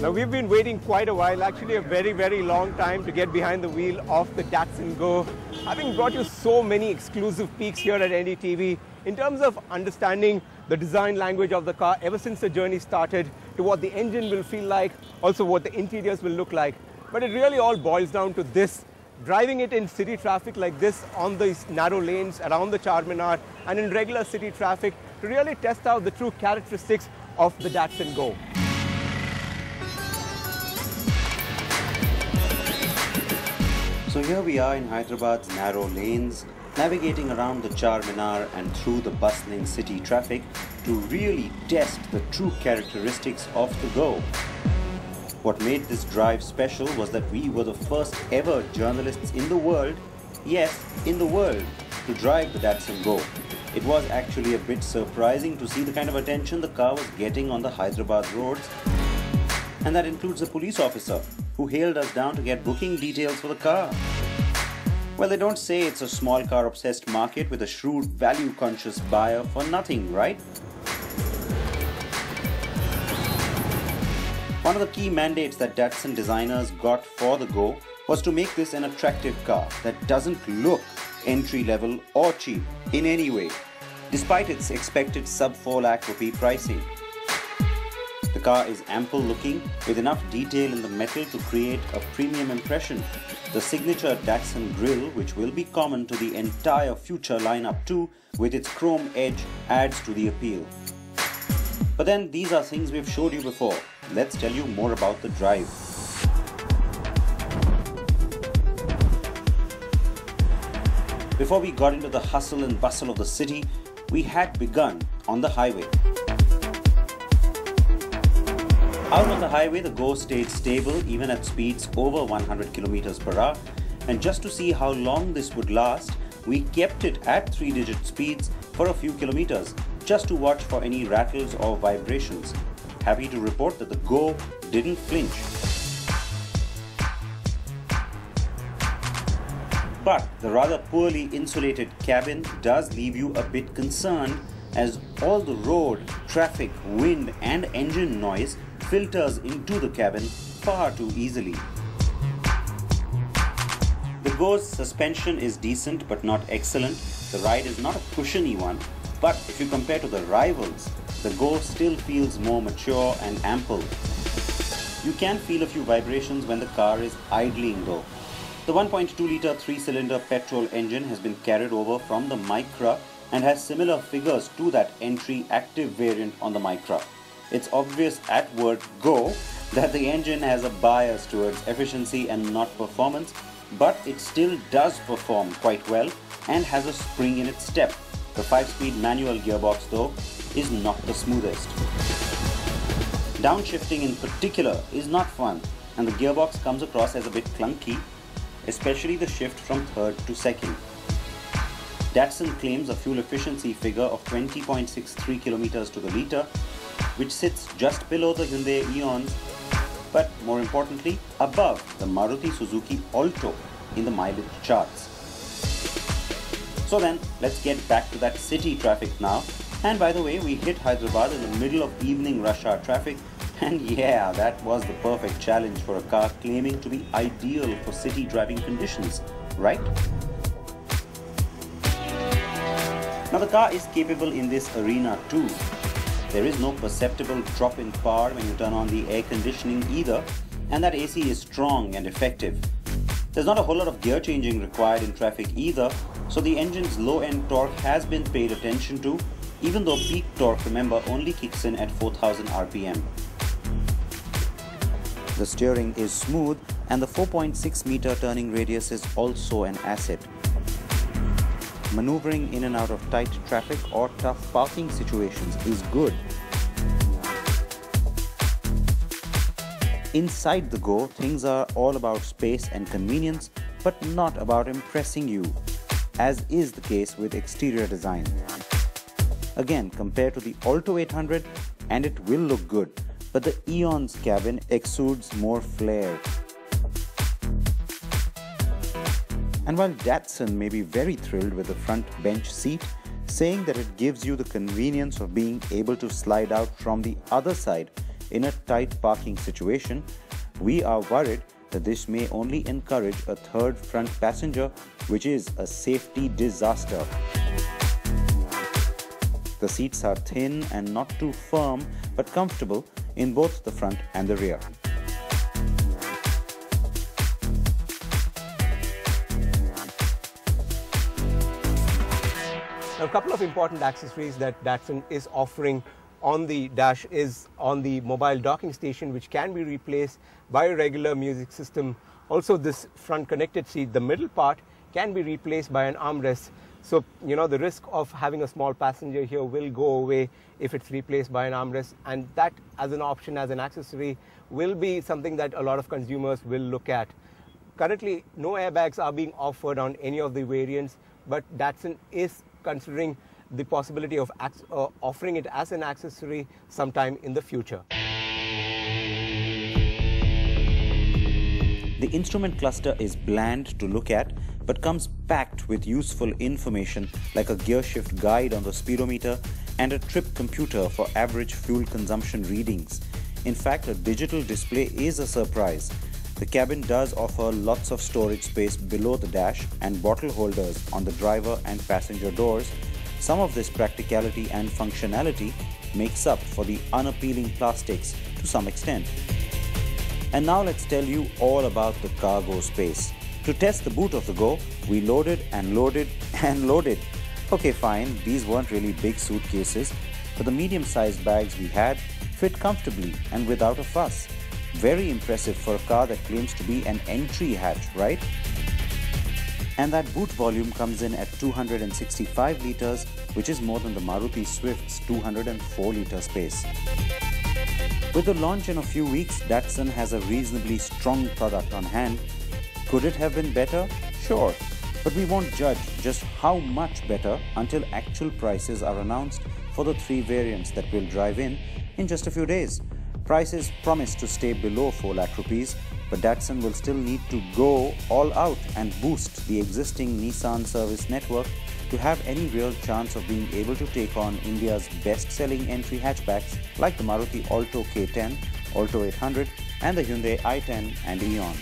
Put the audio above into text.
Now we've been waiting quite a while, actually a very long time to get behind the wheel of the Datsun Go. Having brought you so many exclusive peeks here at NDTV in terms of understanding the design language of the car ever since the journey started, to what the engine will feel like, also what the interiors will look like. But it really all boils down to this: driving it in city traffic like this, on these narrow lanes around the Charminar and in regular city traffic, to really test out the true characteristics of the Datsun Go. So here we are in Hyderabad's narrow lanes, navigating around the Charminar and through the bustling city traffic to really test the true characteristics of the Go. What made this drive special was that we were the first ever journalists in the world, yes, in the world, to drive the Datsun Go. It was actually a bit surprising to see the kind of attention the car was getting on the Hyderabad roads. And that includes a police officer who hailed us down to get booking details for the car. Well, they don't say it's a small car obsessed market with a shrewd value conscious buyer for nothing, right? One of the key mandates that Datsun designers got for the Go was to make this an attractive car that doesn't look entry level or cheap in any way, despite its expected sub 4 lakh rupee pricing. The car is ample looking, with enough detail in the metal to create a premium impression. The signature Datsun grille, which will be common to the entire future lineup too, with its chrome edge, adds to the appeal. But then these are things we've showed you before. Let's tell you more about the drive. Before we got into the hustle and bustle of the city, we had begun on the highway. Out on the highway, the Go stayed stable even at speeds over 100 km per hour, and just to see how long this would last, we kept it at 3-digit speeds for a few kilometers, just to watch for any rattles or vibrations. Happy to report that the Go didn't flinch. But the rather poorly insulated cabin does leave you a bit concerned, as all the road, traffic, wind and engine noise filters into the cabin far too easily. The Go's suspension is decent but not excellent. The ride is not a cushiony one, but if you compare to the rivals, the Go still feels more mature and ample. You can feel a few vibrations when the car is idling though. The 1.2-litre 3-cylinder petrol engine has been carried over from the Micra and has similar figures to that entry active variant on the Micra. It's obvious at word Go that the engine has a bias towards efficiency and not performance, but it still does perform quite well and has a spring in its step. The 5-speed manual gearbox though is not the smoothest. Downshifting in particular is not fun, and the gearbox comes across as a bit clunky, especially the shift from third to second. Datsun claims a fuel efficiency figure of 20.63 km to the litre, which sits just below the Hyundai Eons, but more importantly, above the Maruti Suzuki Alto in the mileage charts. So then, let's get back to that city traffic now. And by the way, we hit Hyderabad in the middle of evening rush hour traffic, and yeah, that was the perfect challenge for a car claiming to be ideal for city driving conditions, right? Now the car is capable in this arena too. There is no perceptible drop in power when you turn on the air conditioning either, and that AC is strong and effective. There's not a whole lot of gear changing required in traffic either, so the engine's low-end torque has been paid attention to, even though peak torque, remember, only kicks in at 4000 RPM. The steering is smooth, and the 4.6 meter turning radius is also an asset. Maneuvering in and out of tight traffic or tough parking situations is good. Inside the Go, things are all about space and convenience, but not about impressing you, as is the case with exterior design. Again, compared to the Alto 800, and it will look good, but the Eon's cabin exudes more flair. And while Datsun may be very thrilled with the front bench seat, saying that it gives you the convenience of being able to slide out from the other side in a tight parking situation, we are worried that this may only encourage a third front passenger, which is a safety disaster. The seats are thin and not too firm but comfortable in both the front and the rear. Now, a couple of important accessories that Datsun is offering on the dash is on the mobile docking station, which can be replaced by a regular music system. Also, this front connected seat, the middle part, can be replaced by an armrest. So, the risk of having a small passenger here will go away if it's replaced by an armrest, and that as an option, as an accessory, will be something that a lot of consumers will look at. Currently, no airbags are being offered on any of the variants, but Datsun is considering the possibility of offering it as an accessory sometime in the future. The instrument cluster is bland to look at, but comes packed with useful information like a gear shift guide on the speedometer and a trip computer for average fuel consumption readings. In fact, a digital display is a surprise. The cabin does offer lots of storage space below the dash and bottle holders on the driver and passenger doors. Some of this practicality and functionality makes up for the unappealing plastics to some extent. And now let's tell you all about the cargo space. To test the boot of the Go, we loaded and loaded and loaded. Okay, fine, these weren't really big suitcases, but the medium-sized bags we had fit comfortably and without a fuss. Very impressive for a car that claims to be an entry hatch, right? And that boot volume comes in at 265 litres, which is more than the Maruti Swift's 204 litre space. With the launch in a few weeks, Datsun has a reasonably strong product on hand. Could it have been better? Sure, but we won't judge just how much better until actual prices are announced for the 3 variants that will drive in just a few days. Prices promise to stay below 4 lakh rupees, but Datsun will still need to go all out and boost the existing Nissan service network to have any real chance of being able to take on India's best-selling entry hatchbacks like the Maruti Alto K10, Alto 800 and the Hyundai i10 and Eon.